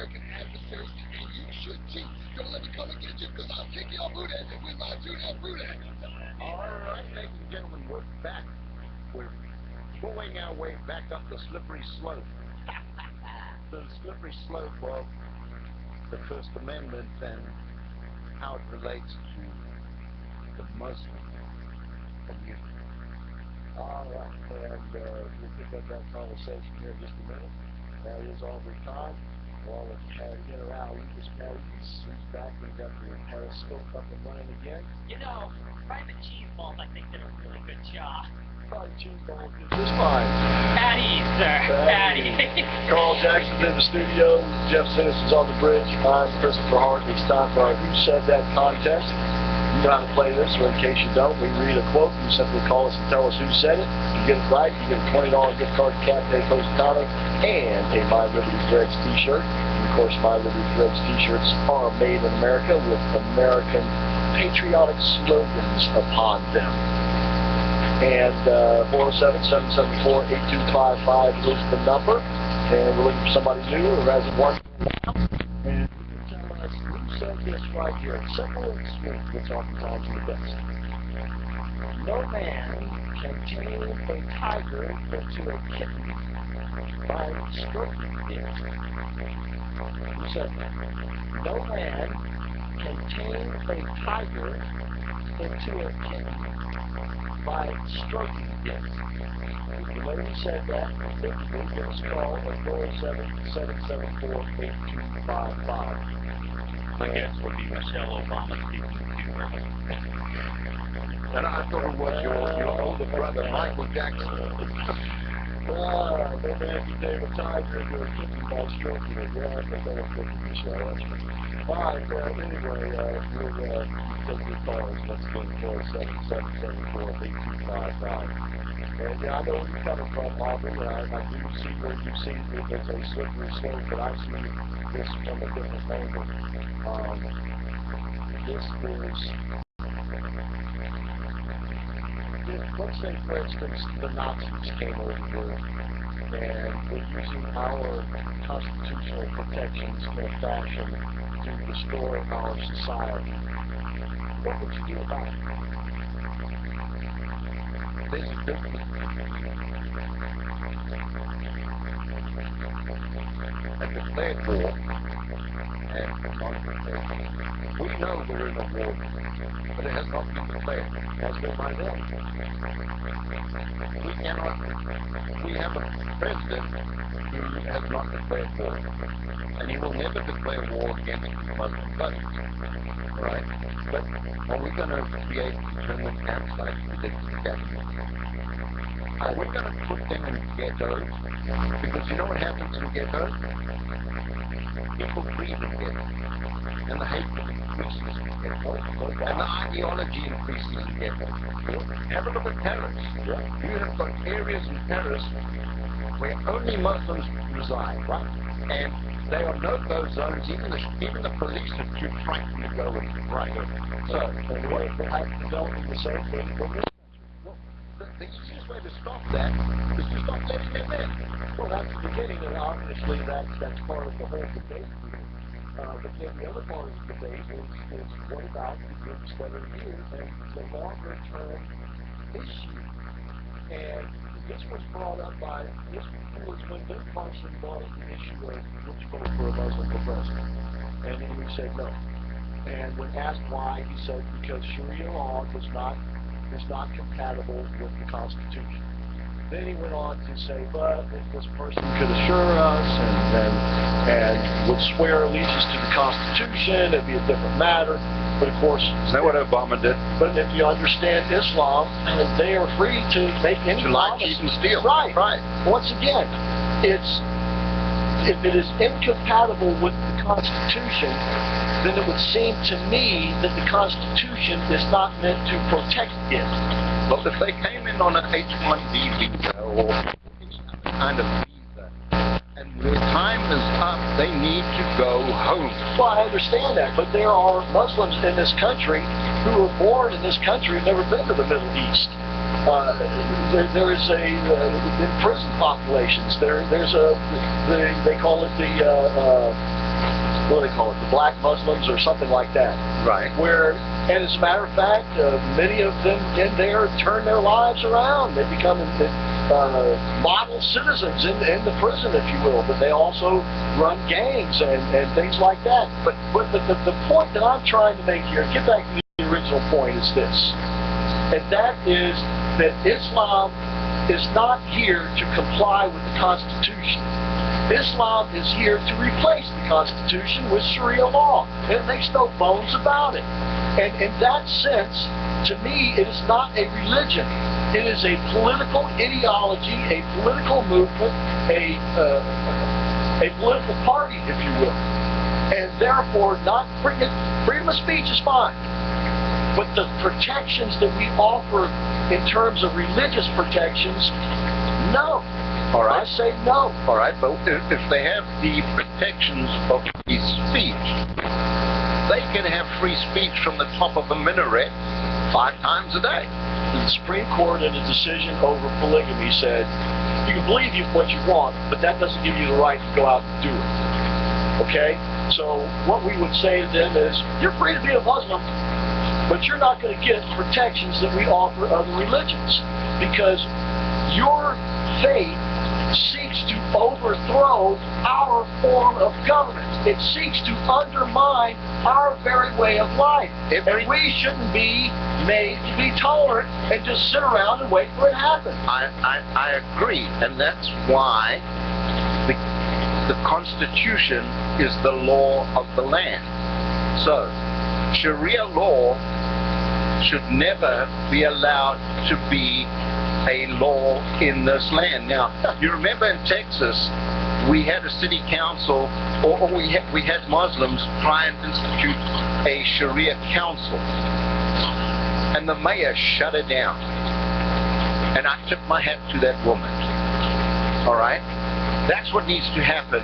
American adversaries, and you should too. Don't let me come and get you, because I'll kick your booty with my two-hand booty. All right, ladies and gentlemen, we're back. We're going our way back up the slippery slope. The slippery slope of the First Amendment and how it relates to the Muslim community. All right, and we'll pick up that conversation here in just a minute. That is all the time. Well, let's get around Lucas Mary's. He's back and got the Pariscope up and running again. You know, private cheese balls, I think, did a really good job. Private cheese balls did just fine. Patty, sir. Patty. Carl Jackson's in the studio. Jeff Sinison's on the bridge. I'm Christopher Hart. It's time for our Who Said That contest. You know how to play this, or in case you don't, we read a quote. You simply call us and tell us who said it. If you get it right, you get a $20 gift card to Cafe Positano and a My Liberty Threads t-shirt. And of course, My Liberty Threads t-shirts are made in America with American patriotic slogans upon them. And 407-774-8255 is the number. And we're looking for somebody new who hasn't watched and said this right here. Simple and sweet, which oftentimes are the best. No man can tame a tiger into a kitten by stroking it. Who said that? No man can tame a tiger into a kitten by stroking it. If you know who said that, then you can give us a call at 407-774-8255. My guess would be Michelle Obama speaking to her. And I thought it was your older brother, Michael Jackson. No man can tame a tiger into a kitten by stroking it. Yeah, I think that was good for Michelle. Fine, anyway, we'll take your calls. Let's go to 407-774-8255. And yeah, I know where you're coming from, Aubrey, and I do see where you see it as a slippery slope, but I see this from a different angle. This is, let's say, for instance, the Nazis came over here and were using our constitutional protections in a fashion to destroy our society. What would you do about it? There's a difference. And declared war and non-declared. We know we're in a war, but it has not been declared. It has been by them. We have a president who has not declared war, and he will never declare war against Muslim countries. Right? But are we going to create determined campsites for this government? Are we going to put them in ghettos? Because you know what happens in ghettos? People breathe in ghettos. And the hatred increases in ghettos. And the ideology increases in ghettos. Have a look at Paris. You have got areas in Paris where only Muslims reside, right? And there are no-go zones. Even the police are too frightened to go in. Right. So, what if they have developing the same thing for this? The easiest way to stop that is to stop letting them in. Well, that's the beginning, and obviously that's part of the whole debate here. But then the other part of the debate is what about the groups that are here and the longer-term issue. And this was brought up by, this was when Ben Carson brought up the issue of would you vote for a Muslim for president? And he said no. And when asked why, he said because Sharia law is not compatible with the Constitution. Then he went on to say, but if this person could assure us and would swear allegiance to the Constitution, it'd be a different matter. But of course, is that what Obama did? But if you understand Islam, they are free to make any lie, cheat, and steal. Right. Once again, if it is incompatible with the Constitution, then it would seem to me that the Constitution is not meant to protect it. But if they came in on an H-1B visa or any other kind of visa, and their time is up, they need to go home. Well, I understand that, but there are Muslims in this country who were born in this country and never been to the Middle East. There is in prison populations. They call it the what do they call it, the black Muslims or something like that. Right. Where, and as a matter of fact, many of them in there turn their lives around. They become model citizens in the prison, if you will. But they also run gangs and things like that. But the point that I'm trying to make here, get back to the original point, is this. And that is that Islam is not here to comply with the Constitution. Islam is here to replace the Constitution with Sharia law. And it makes no bones about it. And in that sense, to me, it is not a religion. It is a political ideology, a political movement, a political party, if you will. And therefore, not freedom of speech is fine. But the protections that we offer in terms of religious protections, no. All right. I say no. All right, but if they have the protections of free speech, they can have free speech from the top of a minaret 5 times a day. The Supreme Court, in a decision over polygamy, said you can believe what you want, but that doesn't give you the right to go out and do it. Okay? So what we would say to them is, you're free to be a Muslim, but you're not going to get the protections that we offer other religions, because your faith seeks to overthrow our form of government. It seeks to undermine our very way of life. And we shouldn't be made to be tolerant and just sit around and wait for it to happen. I agree, and that's why the Constitution is the law of the land. So, Sharia law should never be allowed to be a law in this land. Now, you remember in Texas, we had a city council, or we had Muslims try and institute a Sharia council, and the mayor shut it down. And I tip my hat to that woman. All right? That's what needs to happen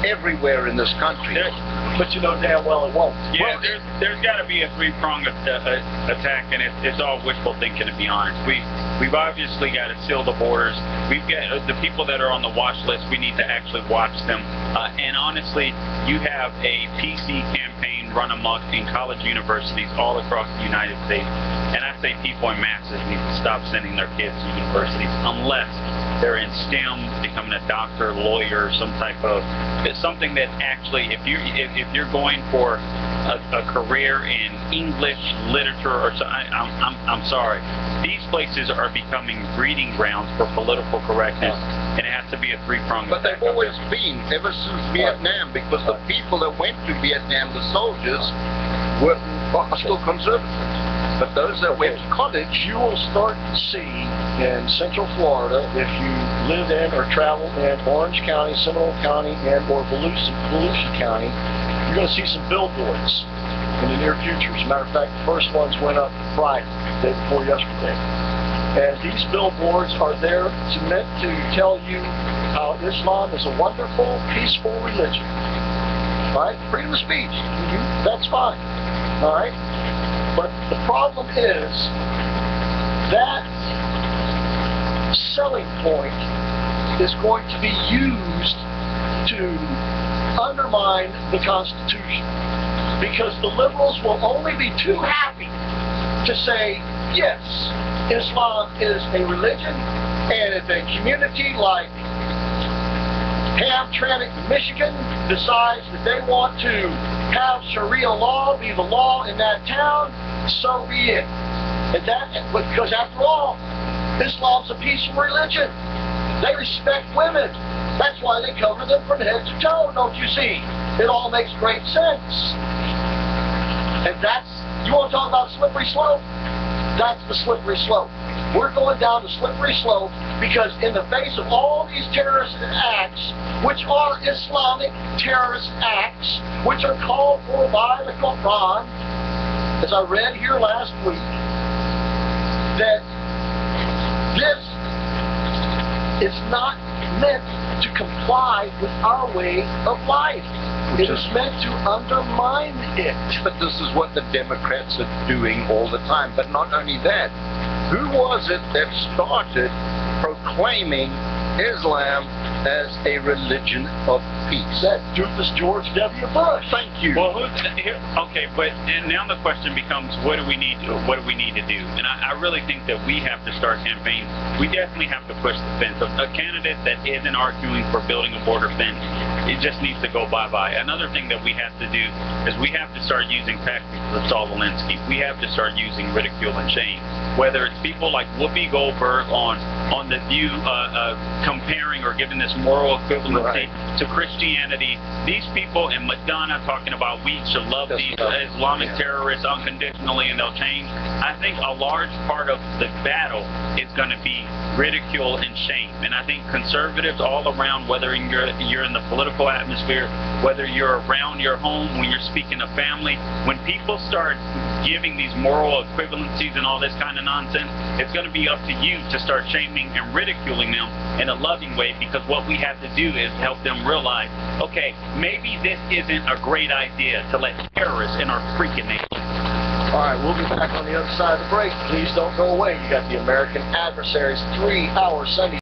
everywhere in this country. But you know damn well it won't. Yeah, there's got to be a three-pronged attack, and it's all wishful thinking, to be honest. We've obviously got to seal the borders. We've got the people that are on the watch list. We need to actually watch them. And honestly, you have a PC campaign run amok in college universities all across the United States. And I say people in masses need to stop sending their kids to universities unless they're in STEM, becoming a doctor, lawyer, some type of something that actually, if you're going for a career in English literature or so, I'm sorry, these places are becoming breeding grounds for political correctness, and it has to be a three-pronged But they've always been, ever since Vietnam, because the people that went to Vietnam, the soldiers, are still conservative. But those that went to college, you will start to see in Central Florida, if you live in or travel in Orange County, Seminole County, and or Volusia County, you're going to see some billboards in the near future. As a matter of fact, the first ones went up Friday, the day before yesterday. And these billboards are there meant to tell you how Islam is a wonderful, peaceful religion. Right? Freedom of speech. That's fine. All right? But the problem is that selling point is going to be used to undermine the Constitution, because the liberals will only be too happy to say, yes, Islam is a religion, and if a community like Hamtramck, Michigan decides that they want to have Sharia law be the law in that town, so be it. And because after all, Islam's a peaceful religion. They respect women. That's why they cover them from head to toe, don't you see? It all makes great sense. And you want to talk about slippery slope? That's the slippery slope. We're going down the slippery slope because in the face of all these terrorist acts, which are Islamic terrorist acts, which are called for by the Quran, as I read here last week, that this is not meant to comply with our way of life. It is meant to undermine it. But this is what the Democrats are doing all the time. But not only that, who was it that started proclaiming Islam as a religion of peace. That doofus George W. Bush. Thank you. Well, okay, but and now the question becomes, what do we need to do? And I really think that we have to start campaigns. We definitely have to push the fence. A candidate that isn't arguing for building a border fence, it just needs to go bye-bye. Another thing that we have to do is we have to start using tactics of Saul Alinsky. We have to start using ridicule and shame. Whether it's people like Whoopi Goldberg on The View comparing or giving this moral equivalency to Christianity, these people, and Madonna talking about we should love these Islamic terrorists unconditionally and they'll change. I think a large part of the battle is going to be ridicule and shame. And I think conservatives all around, whether you're in the political atmosphere, whether you're around your home, when you're speaking to family, when people start giving these moral equivalencies and all this kind of nonsense, it's going to be up to you to start shaming and ridiculing them in a loving way, because what we have to do is help them realize, okay, maybe this isn't a great idea to let terrorists in our freaking nation. All right, we'll be back on the other side of the break. Please don't go away. You got the American Adversaries 3-hour Sunday